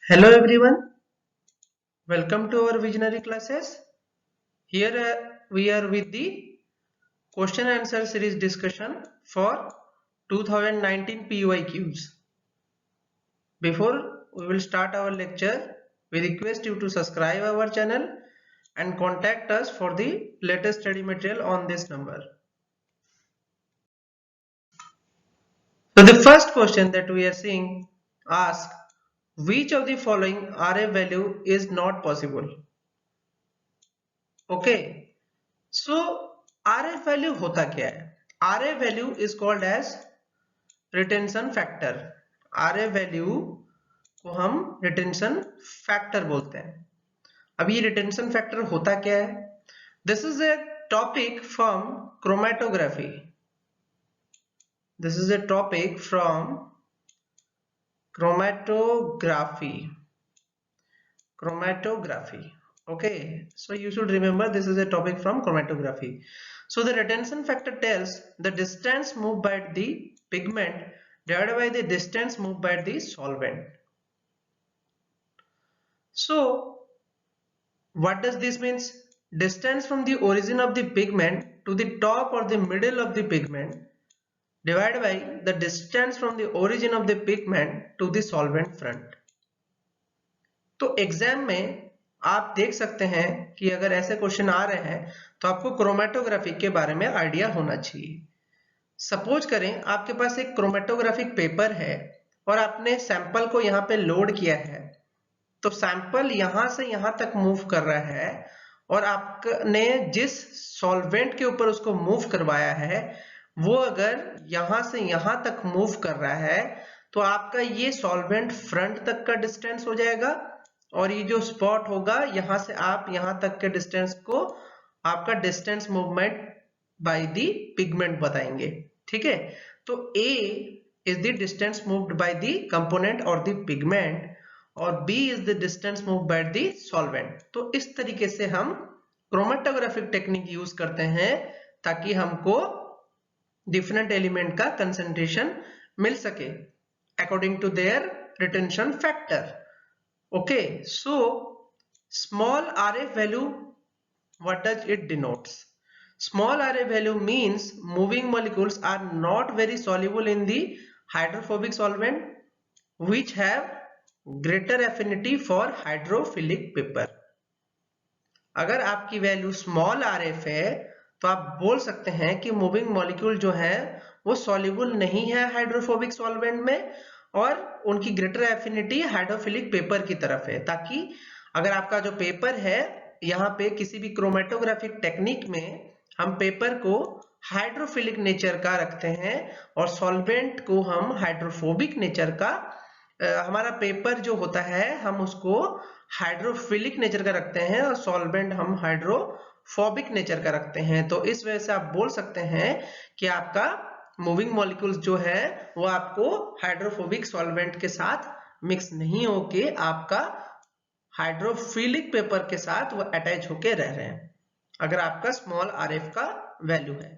Hello everyone, welcome to our visionary classes. Here we are with the question answer series discussion for 2019 PYQs. Before we will start our lecture, we request you to subscribe our channel and contact us for the latest study material on this number. So the first question that we are seeing asks, which of the following RF value is not possible? Okay. So RF value होता क्या है? RF value is called as retention factor. RF value को हम retention factor बोलते हैं. अब ये retention factor होता क्या है? This is A topic from chromatography. This is A topic from chromatography. Okay, so you should remember this is a topic from chromatography. So the retention factor tells the distance moved by the pigment divided by the distance moved by the solvent. So what does this means? Distance from the origin of the pigment to the top or the middle of the pigment divided by the distance from the origin of the pigment to the solvent front. तो exam में आप देख सकते हैं कि अगर ऐसे question आ रहे हैं तो आपको क्रोमेटोग्राफी के बारे में आइडिया होना चाहिए. सपोज करें आपके पास एक क्रोमेटोग्राफिक पेपर है और आपने सैंपल को यहाँ पे लोड किया है, तो सैंपल यहाँ से यहाँ तक मूव कर रहा है और आपने जिस सॉल्वेंट के ऊपर उसको मूव करवाया है वो अगर यहाँ से यहाँ तक मूव कर रहा है तो आपका ये सॉल्वेंट फ्रंट तक का डिस्टेंस हो जाएगा और ये जो स्पॉट होगा यहाँ से आप यहाँ तक के डिस्टेंस को आपका distance movement by the pigment बताएंगे. ठीक है, तो A is the distance moved by the component और द पिगमेंट और B is the distance moved by the solvent. तो इस तरीके से हम क्रोमेटोग्राफिक टेक्निक यूज करते हैं ताकि हमको डिफरेंट एलिमेंट का कंसंट्रेशन मिल सके according to their retention factor. Okay, so small RF value, what does it denotes? Small RF value means moving molecules are not very soluble in the hydrophobic solvent which have greater affinity for hydrophilic paper. अगर आपकी value small RF है तो आप बोल सकते हैं कि moving molecule जो है वो सॉल्युबल नहीं है हाइड्रोफोबिक सॉल्वेंट में और उनकी ग्रेटर एफिनिटी हाइड्रोफिलिक पेपर की तरफ है, ताकि अगर आपका जो पेपर है यहाँ पे किसी भी क्रोमेटोग्राफिक टेक्निक में हम पेपर को हाइड्रोफिलिक नेचर का रखते हैं और सॉल्वेंट को हम हाइड्रोफोबिक नेचर का, हमारा पेपर जो होता है हम उसको हाइड्रोफिलिक नेचर का रखते हैं और सॉल्वेंट हम हाइड्रोफोबिक नेचर का रखते हैं. तो इस वजह से आप बोल सकते हैं कि आपका मूविंग मॉलिक्यूल्स जो है वो आपको हाइड्रोफोबिक सॉल्वेंट के साथ मिक्स नहीं होके आपका हाइड्रोफिलिक पेपर के साथ वो अटैच होके रह रहे हैं अगर आपका स्मॉल RF का वैल्यू है.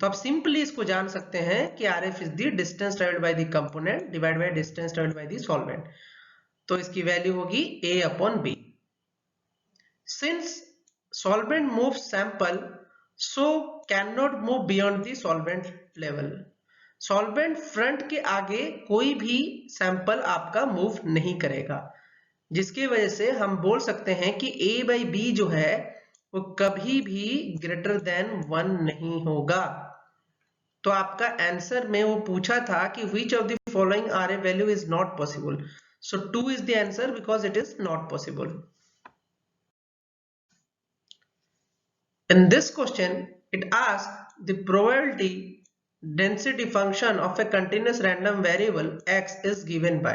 तो आप सिंपली इसको जान सकते हैं कि RF is the distance travelled by the component divide by distance travelled by the solvent. तो इसकी वैल्यू होगी A/B. Since solvent move sample so cannot move beyond the solvent level. Solvent front के आगे कोई भी सैंपल आपका move नहीं करेगा, जिसकी वजह से हम बोल सकते हैं कि A/B जो है वो कभी भी ग्रेटर देन 1 नहीं होगा. तो आपका आंसर में वो पूछा था कि which of the following RF value is not possible. So 2 is the answer because it is not possible. In this question, it asks the probability density function of a continuous random variable x is given by.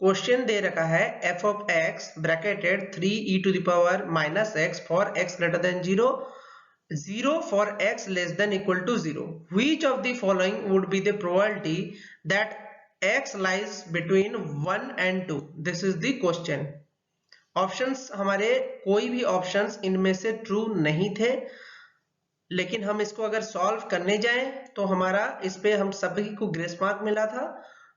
Question दे रखा है f of x bracketed 3e to the power minus x for x greater than 0, 0 for x less than equal to 0. Which of the following would be the probability that x lies between 1 and 2? This is the question. Options हमारे कोई भी options इनमें से true नहीं थे, लेकिन हम इसको अगर सॉल्व करने जाएं तो हमारा इस पे हम सभी को ग्रेस मार्क मिला था.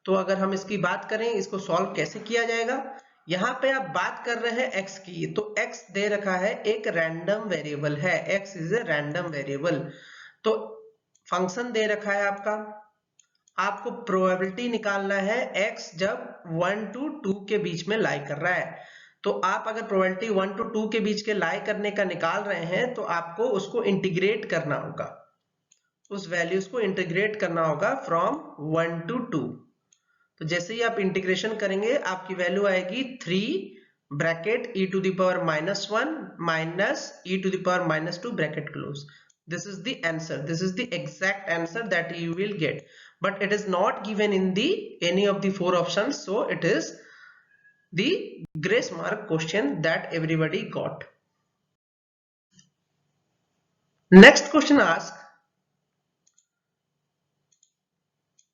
तो अगर हम इसकी बात करें, इसको सॉल्व कैसे किया जाएगा, यहाँ पे आप बात कर रहे हैं x की, तो x दे रखा है, एक रैंडम वेरिएबल है, x is a random variable. तो फंक्शन दे रखा है आपका, आपको प्रोबेबिलिटी निकालना है x जब 1 to 2 के बीच में लाई कर रहा है। तो आप अगर प्रोबेबिलिटी 1 to 2 के बीच के लाई करने का निकाल रहे हैं, तो आपको उसको इंटीग्रेट करना होगा, उस वैल्यूज को इंटीग्रेट करना होगा फ्रॉम 1 to 2। तो जैसे ही आप इंटीग्रेशन करेंगे, आपकी वैल्यू आएगी 3 bracket e to the power -1 minus e to the power -2 bracket close. This is the answer. This is the exact answer that you will get, but it is not given in the any of the 4 options, so it is the grace mark question that everybody got. Next question asks,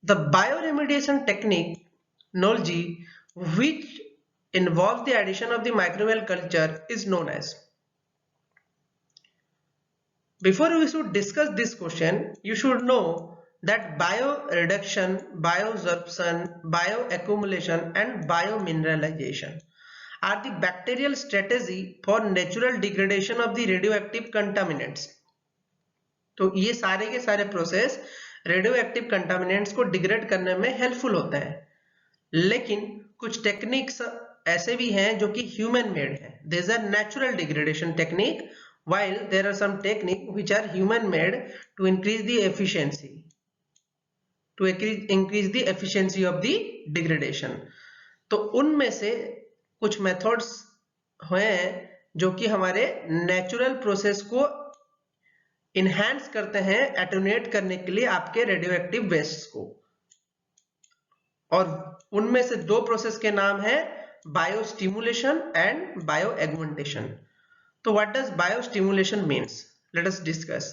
the bioremediation technology which involves the addition of the microbial culture is known as. Before we should discuss this question, you should know that bioreduction, biosorption, bioaccumulation and biomineralization are the bacterial strategy for natural degradation of the radioactive contaminants. तो ये सारे के सारे process radioactive contaminants को degrade करने में helpful होते हैं, लेकिन कुछ टेक्निक्स ऐसे भी हैं जो कि ह्यूमन मेड हैं। These are natural degradation technique, while there are some techniques which are human made to increase the efficiency, of the degradation. तो उनमें से कुछ मेथड्स हैं जो कि हमारे नेचुरल प्रोसेस को इनहैंस करते हैं, एटोनेट करने के लिए आपके रेडियोएक्टिव वेस्ट को, और उनमें से 2 प्रोसेस के नाम है बायोस्टिमुलेशन and बायोएगमेंटेशन। So what does biostimulation means? Let us discuss.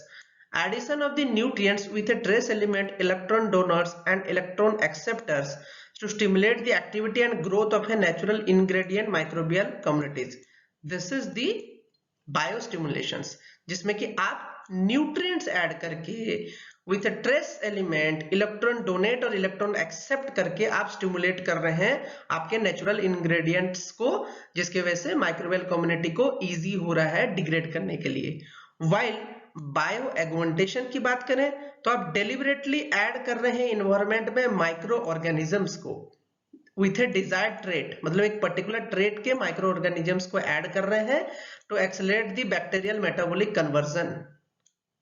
Addition of the nutrients with a trace element, electron donors and electron acceptors to stimulate the activity and growth of a natural ingredient microbial communities. This is the biostimulations, जिसमें कि आप nutrients add करके with a trace element, electron donate और electron accept करके आप stimulate कर रहे हैं आपके natural ingredients को, जिसके वजह से microbial community को easy हो रहा है degrade करने के लिए। While bioaugmentation की बात करें तो आप deliberately add कर रहे हैं environment में microorganisms को with a desired trait, मतलब एक particular trait के microorganisms को add कर रहे हैं to accelerate the bacterial metabolic conversion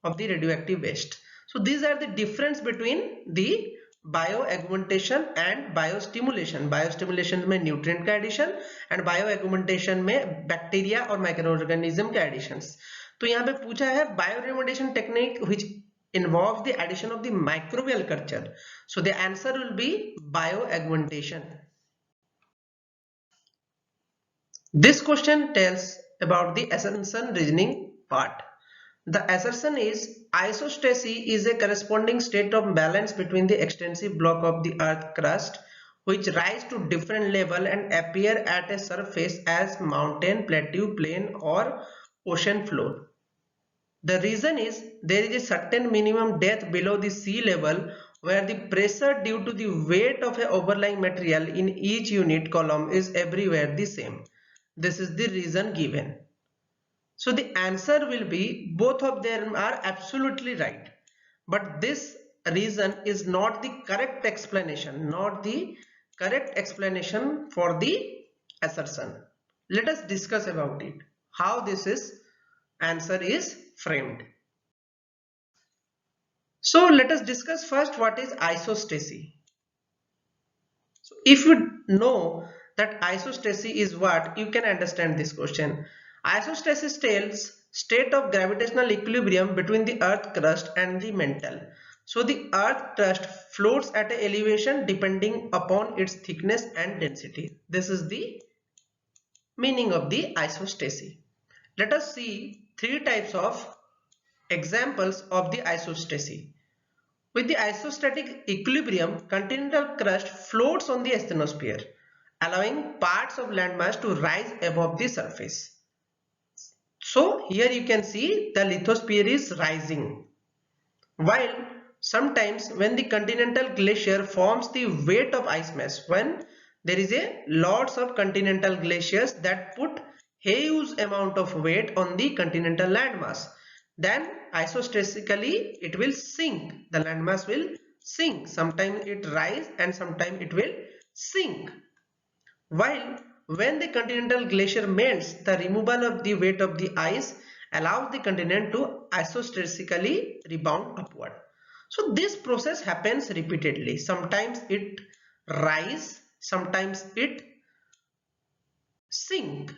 of the radioactive waste. So these are the difference between the bioaugmentation and biostimulation. Biostimulation में nutrient का addition and bioaugmentation में bacteria और microorganism के additions. तो यहाँ पे पूछा है bioremediation technique which involves the addition of the microbial culture. So the answer will be bioaugmentation. This question tells about the assumption reasoning part. The assertion is isostasy is a corresponding state of balance between the extensive block of the earth crust which rise to different level and appear at a surface as mountain, plateau, plain or ocean floor. The reason is there is a certain minimum depth below the sea level where the pressure due to the weight of a overlying material in each unit column is everywhere the same. This is the reason given. So the answer will be both of them are absolutely right, but this reason is not the correct explanation, for the assertion. Let us discuss about it, how this answer is framed. So let us discuss first what is isostasy. So if you know that isostasy is what, you can understand this question. Isostasis tells state of gravitational equilibrium between the earth crust and the mantle. So the earth crust floats at an elevation depending upon its thickness and density. This is the meaning of the isostasy. Let us see 3 types of examples of the isostasy. With the isostatic equilibrium, continental crust floats on the asthenosphere, allowing parts of landmass to rise above the surface. So here you can see the lithosphere is rising, while sometimes when the continental glacier forms the weight of ice mass, when there is a lots of continental glaciers that put huge amount of weight on the continental landmass, then isostatically it will sink, the landmass will sink. Sometimes it rise and sometimes it will sink. While when the continental glacier melts, the removal of the weight of the ice allows the continent to isostatically rebound upward. So this process happens repeatedly. Sometimes it rise, sometimes it sink.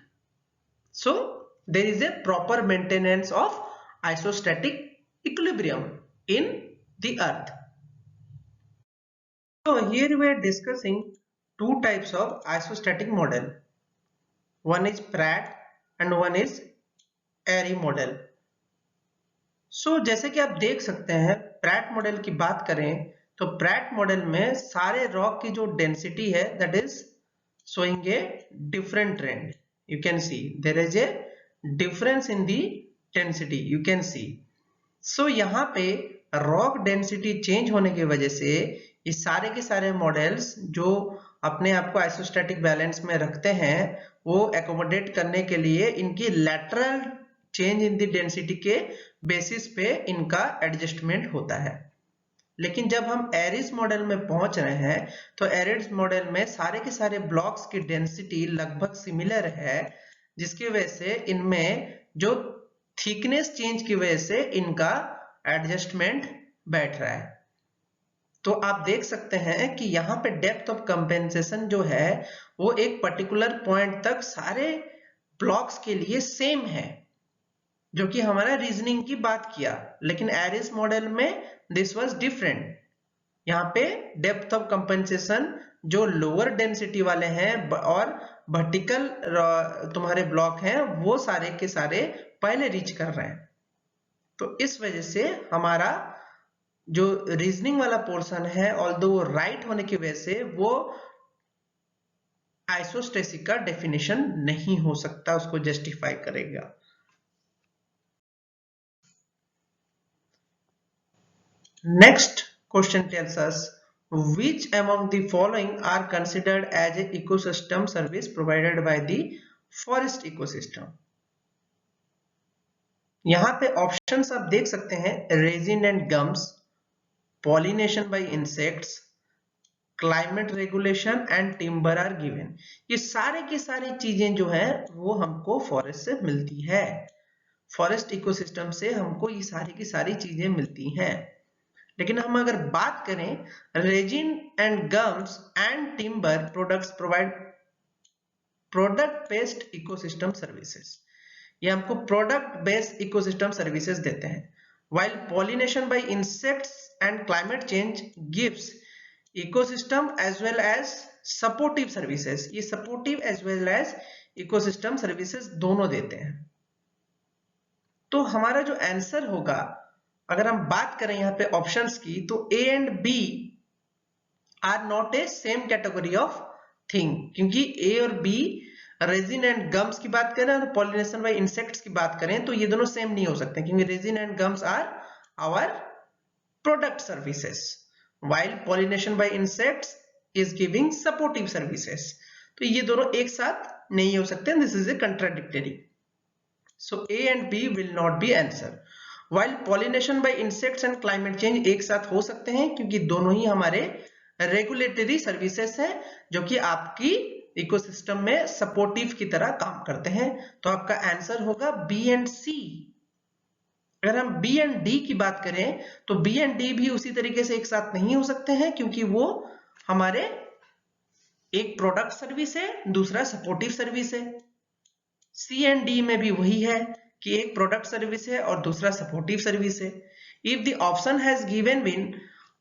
So there is a proper maintenance of isostatic equilibrium in the earth. So here we are discussing two types of isostatic model. One is Pratt and one is Airy model. So जैसे कि आप देख सकते हैं, Pratt model की बात करें तो प्रैट मॉडल में सारे रॉक की जो डेंसिटी है that is showing a different trend. You can see there is a difference in the density. You can see. So यहाँ पे रॉक डेंसिटी चेंज होने की वजह से ये सारे के सारे मॉडल्स जो अपने आप को आइसोस्टैटिक बैलेंस में रखते हैं वो एकोमोडेट करने के लिए इनकी lateral change in the density के बेसिस पे इनका एडजस्टमेंट होता है। लेकिन जब हम एरिस मॉडल में पहुंच रहे हैं तो एरिस मॉडल में सारे के सारे ब्लॉक्स की डेंसिटी लगभग सिमिलर है, जिसकी वजह से इनमें जो थिकनेस चेंज की वजह से इनका एडजस्टमेंट बैठ रहा है। तो आप देख सकते हैं कि यहाँ पे डेप्थ ऑफ कंपेंसेशन जो है वो एक पर्टिकुलर पॉइंट तक सारे ब्लॉक्स के लिए सेम है, जो कि हमारा रीजनिंग की बात किया। लेकिन एरिस मॉडल में दिस वाज डिफरेंट। यहाँ पे डेप्थ ऑफ कंपेंसेशन जो लोअर डेंसिटी वाले हैं और वर्टिकल तुम्हारे ब्लॉक हैं वो सारे के सारे पहले रीच कर रहे हैं। तो इस वजह से हमारा जो रीजनिंग वाला पोर्शन है ऑल्दो वो राइट होने की वजह से वो आइसोस्टेसिक का डेफिनेशन नहीं हो सकता, उसको जस्टिफाई करेगा। Next question tells us which among the following are considered as an ecosystem service provided by the forest ecosystem। यहाँ पे ऑप्शंस आप देख सकते हैं, resin and gums, pollination by insects, climate regulation and timber are given. ये सारे की सारी चीजें जो है वो हमको फॉरेस्ट से मिलती है। फॉरेस्ट इकोसिस्टम से हमको ये सारी की सारी चीजें मिलती हैं। लेकिन हम अगर बात करें resin and gums and timber products provide product based ecosystem services, ये हमको प्रोडक्ट बेस्ड इकोसिस्टम सर्विसेज देते हैं। While pollination by insects and climate change gives ecosystem as well as supportive services, ये supportive as well as ecosystem services दोनों देते हैं। तो हमारा जो आंसर होगा, अगर हम बात करें यहाँ पे ऑप्शंस की, तो A and B are not a same category of thing, क्योंकि ए और बी रेजिन एंड गम्स की बात करें और पॉलिनेशन बाय इंसेक्ट्स की बात करें तो ये दोनों सेम नहीं हो सकते, क्योंकि resin and gums are our product services while pollination by insects is giving supportive services. तो ये दोनों एक साथ नहीं हो सकते, this is a contradictory. So A and B will not be answer. While pollination by insects and climate change एक साथ हो सकते हैं, क्योंकि दोनों ही हमारे रेगुलेटरी सर्विसेज हैं जो कि आपकी इकोसिस्टम में सपोर्टिव की तरह काम करते हैं। तो आपका आंसर होगा बी एंड सी। अगर हम बी एंड डी की बात करें तो बी एंड डी भी उसी तरीके से एक साथ नहीं हो सकते हैं, क्योंकि वो हमारे एक प्रोडक्ट सर्विस है, दूसरा सपोर्टिव सर्विस है। सी एंड डी में भी वही है कि एक प्रोडक्ट सर्विस है और दूसरा सपोर्टिव सर्विस है। If the option has given been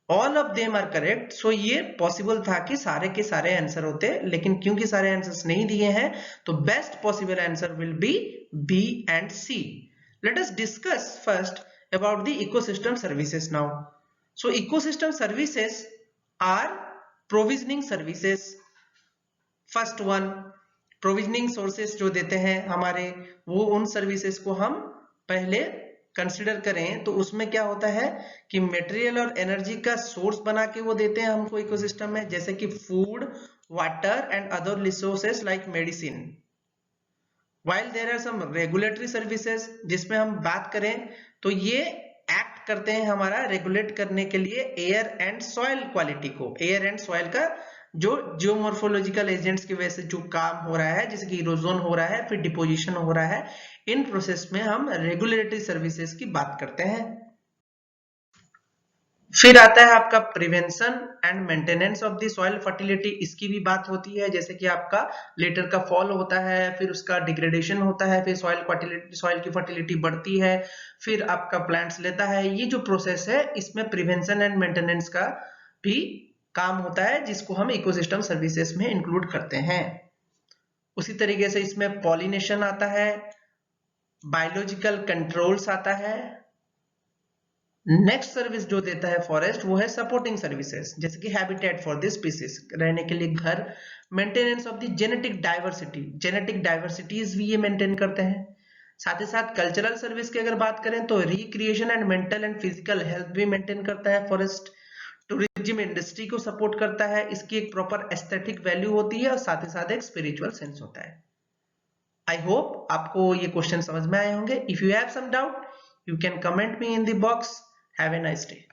all of them are correct, so ये पॉसिबल था कि सारे के सारे आंसर होते, लेकिन क्योंकि सारे आंसर्स नहीं दिए हैं तो best possible answer will be B and C. Let us discuss first about the ecosystem services now. So ecosystem services are provisioning services. First one, provisioning sources जो देते हैं हमारे, वो उन सर्विसेज को हम पहले कंसिडर करें तो उसमें क्या होता है कि मटेरियल और एनर्जी का सोर्स बना के वो देते हैं हमको इकोसिस्टम में, जैसे कि food, water and other resources like medicine. While there are some regulatory services, जिसमें हम बात करें तो ये एक्ट करते हैं हमारा रेगुलेट करने के लिए एयर एंड सॉइल क्वालिटी को। एयर एंड सॉइल का जो जियोमॉर्फोलॉजिकल एजेंट्स की वजह से जो काम हो रहा है, जैसे कि इरोजन हो रहा है, फिर डिपोजिशन हो रहा है, इन प्रोसेस में हम रेगुलेटरी सर्विसेज की बात करते हैं। फिर आता है आपका prevention and maintenance of the soil fertility, इसकी भी बात होती है, जैसे कि आपका लेटर का फॉल होता है, फिर उसका डिग्रेडेशन होता है, फिर सॉइल की फर्टिलिटी बढ़ती है, फिर आपका प्लांट्स लेता है। ये जो प्रोसेस है इसमें प्रिवेंशन एंड मेंटेनेंस का भी काम होता है, जिसको हम इकोसिस्टम सर्विसेज में इंक्लूड करते हैं। उसी तरीके से इसमें पॉलिनेशन आता है, बायोलॉजिकल कंट्रोल्स आता है। नेक्स्ट सर्विस जो देता है फॉरेस्ट वो है सपोर्टिंग सर्विसेज, जैसे कि हैबिटेट फॉर द स्पीसीज, रहने के लिए घर, maintenance of the genetic diversity, genetic diversities भी ये मेंटेन करते हैं। साथ ही साथ कल्चरल सर्विस की अगर बात करें तो recreation and mental and physical health भी मेंटेन करता है फॉरेस्ट। टूरिज्म इंडस्ट्री को सपोर्ट करता है, इसकी एक प्रॉपर एस्थेटिक वैल्यू होती है और साथ ही साथ एक स्पिरिचुअल सेंस होता है। आई होप आपको ये क्वेश्चन समझ में आए होंगे। If you have some doubt you can comment me in the box. Have a nice day.